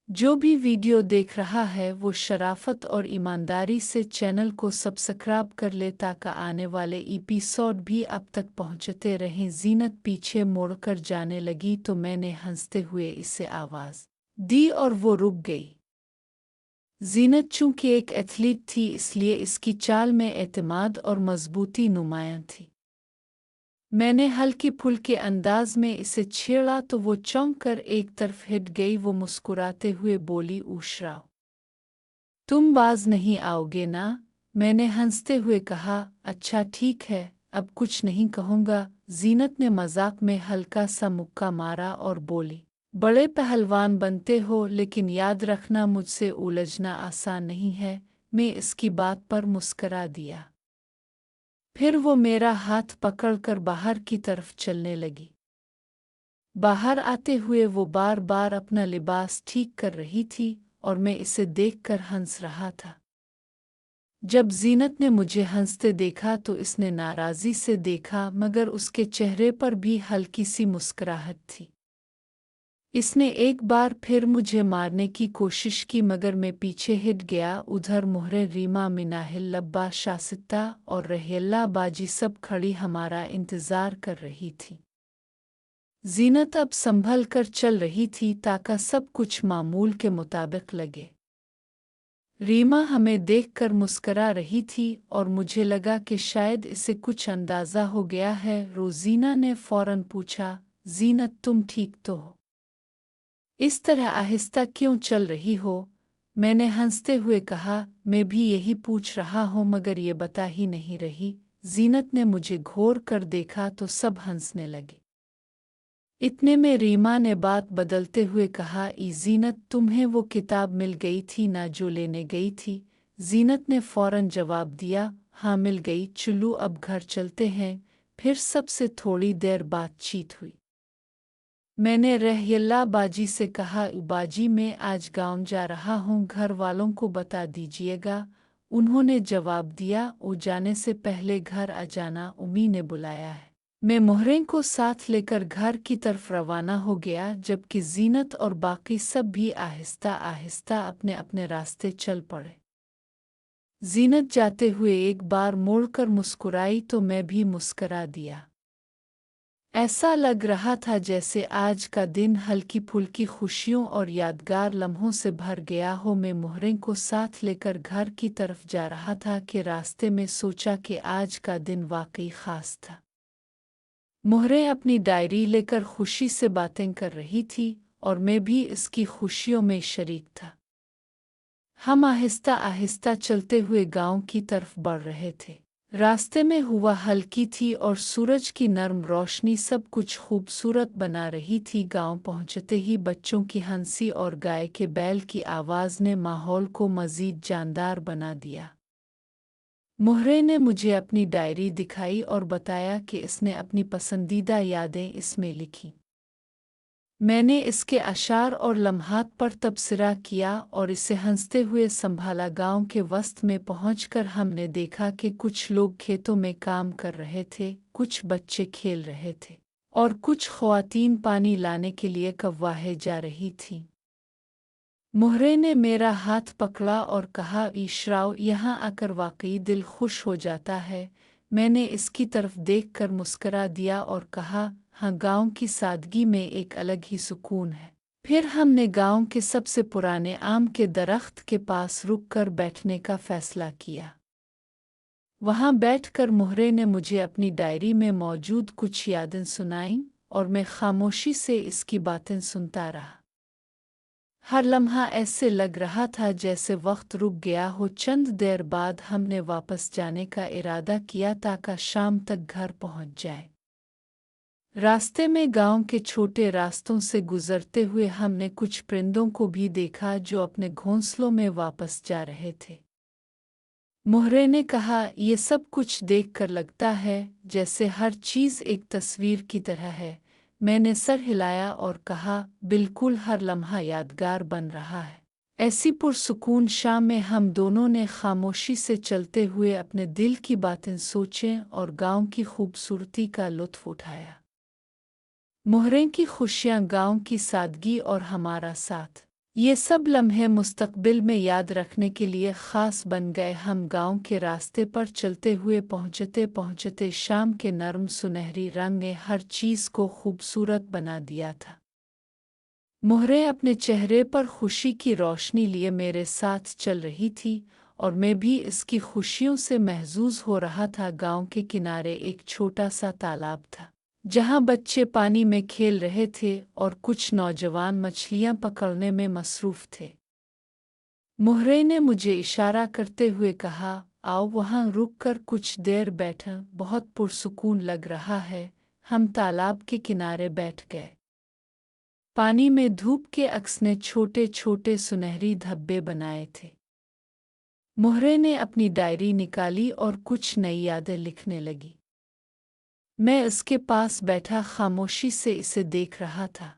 जो भी वीडियो देख रहा है वो शराफत और ईमानदारी से चैनल को सब्सक्राइब कर ले ताकि आने वाले एपिसोड भी अब तक पहुंचते रहें। जीनत पीछे मुड़कर जाने लगी तो मैंने हंसते हुए इसे आवाज़ दी और वो रुक गई। जीनत चूंकि एक एथलीट थी इसलिए इसकी चाल में एतमाद और मजबूती नुमायां थी। मैंने हल्की फुल्के अंदाज में इसे छेड़ा तो वो चौंक कर एक तरफ हिट गई। वो मुस्कुराते हुए बोली, ऊशरा तुम बाज नहीं आओगे ना? मैंने हंसते हुए कहा, अच्छा ठीक है, अब कुछ नहीं कहूँगा। जीनत ने मजाक में हल्का सा मुक्का मारा और बोली, बड़े पहलवान बनते हो लेकिन याद रखना मुझसे उलझना आसान नहीं है। मैं इसकी बात पर मुस्करा दिया। फिर वो मेरा हाथ पकड़कर बाहर की तरफ चलने लगी। बाहर आते हुए वो बार बार अपना लिबास ठीक कर रही थी और मैं इसे देखकर हंस रहा था। जब जीनत ने मुझे हंसते देखा तो इसने नाराज़ी से देखा मगर उसके चेहरे पर भी हल्की सी मुस्कुराहट थी। इसने एक बार फिर मुझे मारने की कोशिश की मगर मैं पीछे हट गया। उधर मुहरे रीमा, मिनाहिल, लब्बा, शासिता और रहेला बाजी सब खड़ी हमारा इंतज़ार कर रही थी। जीनत अब संभल कर चल रही थी ताकि सब कुछ मामूल के मुताबिक लगे। रीमा हमें देखकर मुस्करा रही थी और मुझे लगा कि शायद इसे कुछ अंदाज़ा हो गया है। रोज़ीना ने फौरन पूछा, जीनत तुम ठीक तो हो? इस तरह आहिस्ता क्यों चल रही हो? मैंने हंसते हुए कहा, मैं भी यही पूछ रहा हूँ मगर ये बता ही नहीं रही। जीनत ने मुझे घूर कर देखा तो सब हंसने लगे। इतने में रीमा ने बात बदलते हुए कहा, जीनत तुम्हें वो किताब मिल गई थी ना जो लेने गई थी? जीनत ने फौरन जवाब दिया, हाँ मिल गई। चलो अब घर चलते हैं। फिर सबसे थोड़ी देर बातचीत हुई। मैंने रहेला बाजी से कहा, बाजी मैं आज गांव जा रहा हूँ, घर वालों को बता दीजिएगा। उन्होंने जवाब दिया, ओ जाने से पहले घर आ जाना, उम्मी ने बुलाया है। मैं मोहरें को साथ लेकर घर की तरफ रवाना हो गया जबकि जीनत और बाकी सब भी आहिस्ता आहिस्ता अपने अपने रास्ते चल पड़े। जीनत जाते हुए एक बार मुड़कर मुस्कुराई तो मैं भी मुस्करा दिया। ऐसा लग रहा था जैसे आज का दिन हल्की फुल्की खुशियों और यादगार लम्हों से भर गया हो। मैं मोहरें को साथ लेकर घर की तरफ जा रहा था कि रास्ते में सोचा कि आज का दिन वाकई खास था। मोहरें अपनी डायरी लेकर खुशी से बातें कर रही थी और मैं भी इसकी खुशियों में शरीक था। हम आहिस्ता आहिस्ता चलते हुए गांव की तरफ बढ़ रहे थे। रास्ते में हवा हल्की थी और सूरज की नर्म रोशनी सब कुछ खूबसूरत बना रही थी। गांव पहुंचते ही बच्चों की हंसी और गाय के बैल की आवाज़ ने माहौल को मज़ीद जानदार बना दिया। मोहरे ने मुझे अपनी डायरी दिखाई और बताया कि इसने अपनी पसंदीदा यादें इसमें लिखीं। मैंने इसके अशार और लम्हात पर तबसरा किया और इसे हंसते हुए संभाला। गांव के वस्त में पहुंचकर हमने देखा कि कुछ लोग खेतों में काम कर रहे थे, कुछ बच्चे खेल रहे थे और कुछ ख्वातीन पानी लाने के लिए कव्वाहे जा रही थीं। मोहरे ने मेरा हाथ पकड़ा और कहा, इशराओ यहाँ आकर वाकई दिल खुश हो जाता है। मैंने इसकी तरफ देखकर मुस्करा दिया और कहा, हाँ गांव की सादगी में एक अलग ही सुकून है। फिर हमने गांव के सबसे पुराने आम के दरख्त के पास रुककर बैठने का फैसला किया। वहां बैठकर मोहरे ने मुझे अपनी डायरी में मौजूद कुछ यादें सुनाईं और मैं खामोशी से इसकी बातें सुनता रहा। हर लम्हा ऐसे लग रहा था जैसे वक्त रुक गया हो। चंद देर बाद हमने वापस जाने का इरादा किया ताकि शाम तक घर पहुंच जाए। रास्ते में गांव के छोटे रास्तों से गुजरते हुए हमने कुछ परिंदों को भी देखा जो अपने घोंसलों में वापस जा रहे थे। मोहरे ने कहा, ये सब कुछ देखकर लगता है जैसे हर चीज़ एक तस्वीर की तरह है। मैंने सर हिलाया और कहा, बिल्कुल, हर लम्हा यादगार बन रहा है। ऐसी पुरसुकून शाम में हम दोनों ने खामोशी से चलते हुए अपने दिल की बातें सोचें और गांव की खूबसूरती का लुत्फ उठाया। मोहरें की खुशियाँ, गांव की सादगी और हमारा साथ। ये सब लम्हे मुस्तक़बिल में याद रखने के लिए ख़ास बन गए। हम गांव के रास्ते पर चलते हुए पहुँचते पहुँचते शाम के नर्म सुनहरी रंग ने हर चीज़ को खूबसूरत बना दिया था। मोहरें अपने चेहरे पर खुशी की रोशनी लिए मेरे साथ चल रही थी और मैं भी इसकी खुशियों से महजूज हो रहा था। गांव के किनारे एक छोटा सा तालाब था जहां बच्चे पानी में खेल रहे थे और कुछ नौजवान मछलियां पकड़ने में मसरूफ थे। मोहरे ने मुझे इशारा करते हुए कहा, आओ वहां रुककर कुछ देर बैठें, बहुत पुरसुकून लग रहा है। हम तालाब के किनारे बैठ गए। पानी में धूप के अक्स ने छोटे छोटे सुनहरी धब्बे बनाए थे। मोहरे ने अपनी डायरी निकाली और कुछ नई यादें लिखने लगी। मैं इसके पास बैठा खामोशी से इसे देख रहा था।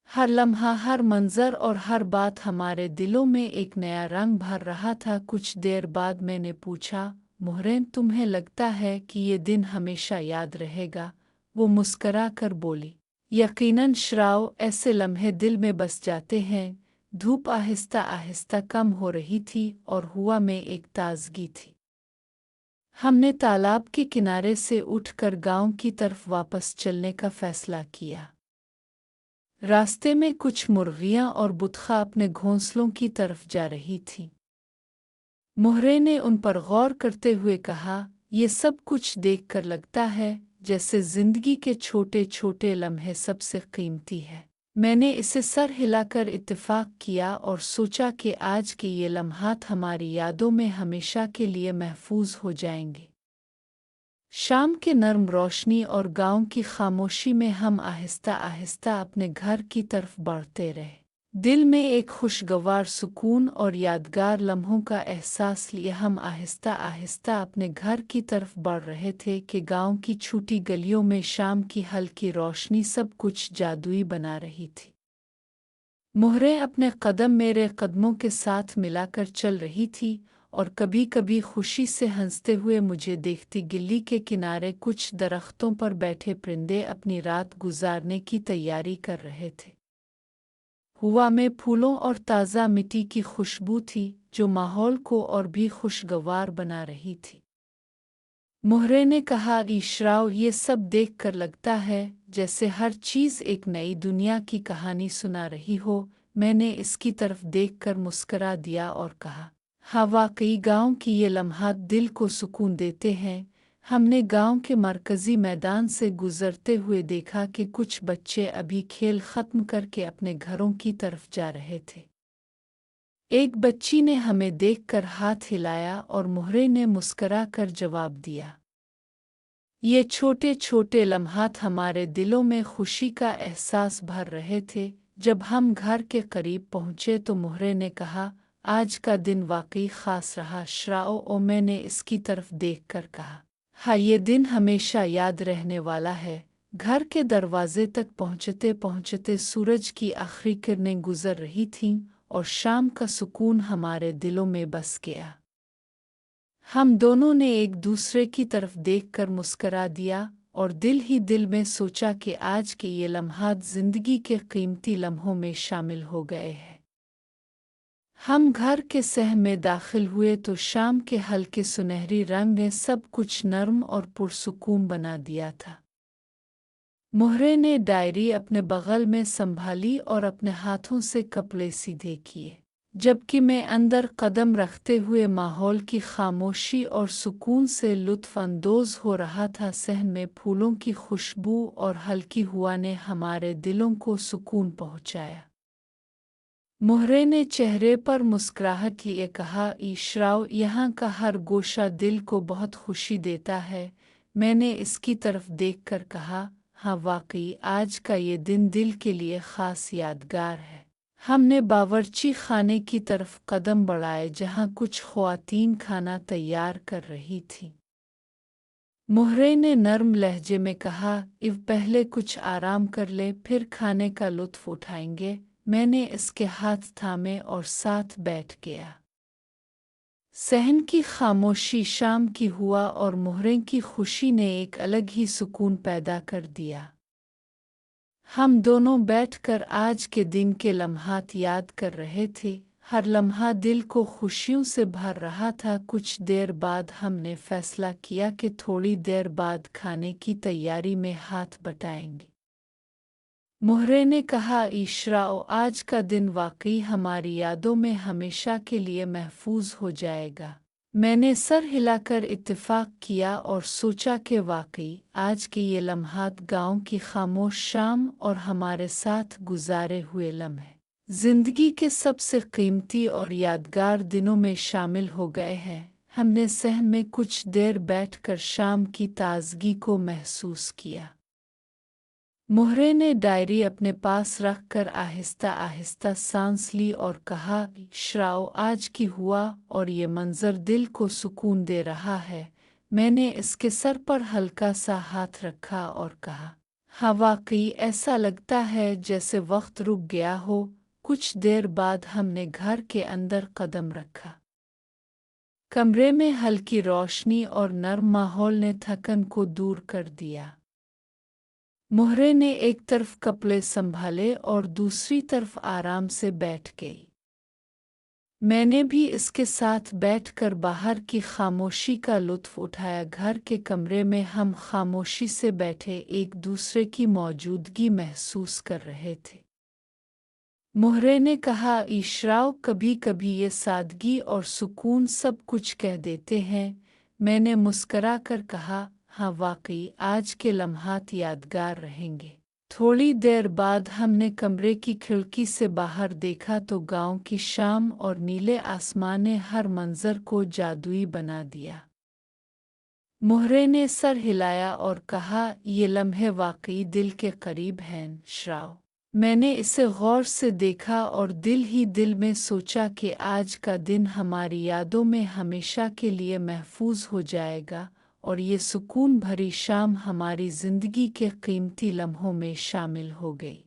हर लम्हा, हर मंजर और हर बात हमारे दिलों में एक नया रंग भर रहा था। कुछ देर बाद मैंने पूछा, मोहरे, तुम्हें लगता है कि ये दिन हमेशा याद रहेगा? वो मुस्करा कर बोली, यकीनन श्राव, ऐसे लम्हे दिल में बस जाते हैं। धूप आहिस्ता आहिस्ता कम हो रही थी और हवा में एक ताजगी थी। हमने तालाब के किनारे से उठकर गांव की तरफ वापस चलने का फैसला किया। रास्ते में कुछ मुर्गियां और बुतखा अपने घोंसलों की तरफ जा रही थीं। मोहरे ने उन पर गौर करते हुए कहा, ये सब कुछ देखकर लगता है जैसे जिंदगी के छोटे छोटे लम्हे सबसे कीमती है। मैंने इसे सर हिलाकर इत्तेफाक किया और सोचा कि आज के ये लम्हात हमारी यादों में हमेशा के लिए महफूज हो जाएंगे। शाम के नर्म रोशनी और गांव की खामोशी में हम आहिस्ता आहिस्ता अपने घर की तरफ बढ़ते रहे। दिल में एक खुशगवार सुकून और यादगार लम्हों का एहसास लिए हम आहिस्ता आहिस्ता अपने घर की तरफ बढ़ रहे थे कि गांव की छोटी गलियों में शाम की हल्की रोशनी सब कुछ जादुई बना रही थी। मोहरे अपने कदम मेरे कदमों के साथ मिलाकर चल रही थी और कभी-कभी खुशी से हंसते हुए मुझे देखती। गिल्ली के किनारे कुछ दरख्तों पर बैठे परिंदे अपनी रात गुजारने की तैयारी कर रहे थे। हवा में फूलों और ताज़ा मिट्टी की खुशबू थी जो माहौल को और भी खुशगवार बना रही थी। मोहरे ने कहा, इशराव, ये सब देखकर लगता है जैसे हर चीज़ एक नई दुनिया की कहानी सुना रही हो। मैंने इसकी तरफ देखकर मुस्करा दिया और कहा, हाँ वाकई गांव की ये लम्हात दिल को सुकून देते हैं। हमने गांव के मरकजी मैदान से गुजरते हुए देखा कि कुछ बच्चे अभी खेल ख़त्म करके अपने घरों की तरफ जा रहे थे। एक बच्ची ने हमें देखकर हाथ हिलाया और मोहरे ने मुस्करा कर जवाब दिया। ये छोटे छोटे लम्हात हमारे दिलों में खुशी का एहसास भर रहे थे। जब हम घर के करीब पहुँचे तो मोहरे ने कहा, आज का दिन वाकई ख़ास रहा श्राओ। और मैंने इसकी तरफ देखकर कहा, हाँ, ये दिन हमेशा याद रहने वाला है। घर के दरवाजे तक पहुँचते पहुँचते सूरज की आखिरी किरणें गुजर रही थीं और शाम का सुकून हमारे दिलों में बस गया। हम दोनों ने एक दूसरे की तरफ देखकर मुस्करा दिया और दिल ही दिल में सोचा कि आज के ये लम्हात ज़िंदगी के कीमती लम्हों में शामिल हो गए हैं। हम घर के सह में दाखिल हुए तो शाम के हल्के सुनहरी रंग ने सब कुछ नर्म और पुरसुकून बना दिया था। मोहरे ने डायरी अपने बगल में संभाली और अपने हाथों से कपड़े सीधे किए, जबकि मैं अंदर कदम रखते हुए माहौल की खामोशी और सुकून से लुत्फ़ अंदोज़ हो रहा था। सहन में फूलों की खुशबू और हल्की हवा ने हमारे दिलों को सुकून पहुँचाया। मोहरे ने चेहरे पर मुस्कुराहट लिए कहा, इशराव, यहाँ का हर गोशा दिल को बहुत खुशी देता है। मैंने इसकी तरफ देखकर कहा, हाँ वाकई आज का ये दिन दिल के लिए ख़ास यादगार है। हमने बावर्ची खाने की तरफ कदम बढ़ाए जहाँ कुछ ख़वातीन खाना तैयार कर रही थीं। मोहरे ने नर्म लहजे में कहा, इव पहले कुछ आराम कर ले, फिर खाने का लुत्फ़ उठाएंगे। मैंने इसके हाथ थामे और साथ बैठ गया। सहन की खामोशी, शाम की हुआ और मोहरे की खुशी ने एक अलग ही सुकून पैदा कर दिया। हम दोनों बैठकर आज के दिन के लम्हात याद कर रहे थे। हर लम्हा दिल को खुशियों से भर रहा था। कुछ देर बाद हमने फैसला किया कि थोड़ी देर बाद खाने की तैयारी में हाथ बटाएंगे। मोहरे ने कहा, इशराओ, आज का दिन वाकई हमारी यादों में हमेशा के लिए महफूज हो जाएगा। मैंने सर हिलाकर इत्तेफाक किया और सोचा कि वाकई आज के ये लम्हात गांव की खामोश शाम और हमारे साथ गुजारे हुए लम्हे जिंदगी के सबसे कीमती और यादगार दिनों में शामिल हो गए हैं। हमने सहन में कुछ देर बैठकर शाम की ताजगी को महसूस किया। मोहरे ने डायरी अपने पास रखकर आहिस्ता आहिस्ता सांस ली और कहा, इशराओ, आज की हुआ और ये मंजर दिल को सुकून दे रहा है। मैंने इसके सर पर हल्का सा हाथ रखा और कहा, हाँ, वाकई ऐसा लगता है जैसे वक्त रुक गया हो। कुछ देर बाद हमने घर के अंदर कदम रखा। कमरे में हल्की रोशनी और नर्म माहौल ने थकन को दूर कर दिया। मोहरे ने एक तरफ कपड़े संभाले और दूसरी तरफ आराम से बैठ गई। मैंने भी इसके साथ बैठकर बाहर की खामोशी का लुत्फ उठाया। घर के कमरे में हम खामोशी से बैठे एक दूसरे की मौजूदगी महसूस कर रहे थे। मोहरे ने कहा, इशराओ, कभी कभी ये सादगी और सुकून सब कुछ कह देते हैं। मैंने मुस्करा कर कहा, हाँ, वाकई आज के लम्हात यादगार रहेंगे। थोड़ी देर बाद हमने कमरे की खिड़की से बाहर देखा तो गांव की शाम और नीले आसमान ने हर मंजर को जादुई बना दिया। मोहरे ने सर हिलाया और कहा, ये लम्हे वाकई दिल के करीब हैं, इशराओ। मैंने इसे गौर से देखा और दिल ही दिल में सोचा कि आज का दिन हमारी यादों में हमेशा के लिए महफूज हो जाएगा और ये सुकून भरी शाम हमारी ज़िंदगी के कीमती लम्हों में शामिल हो गई।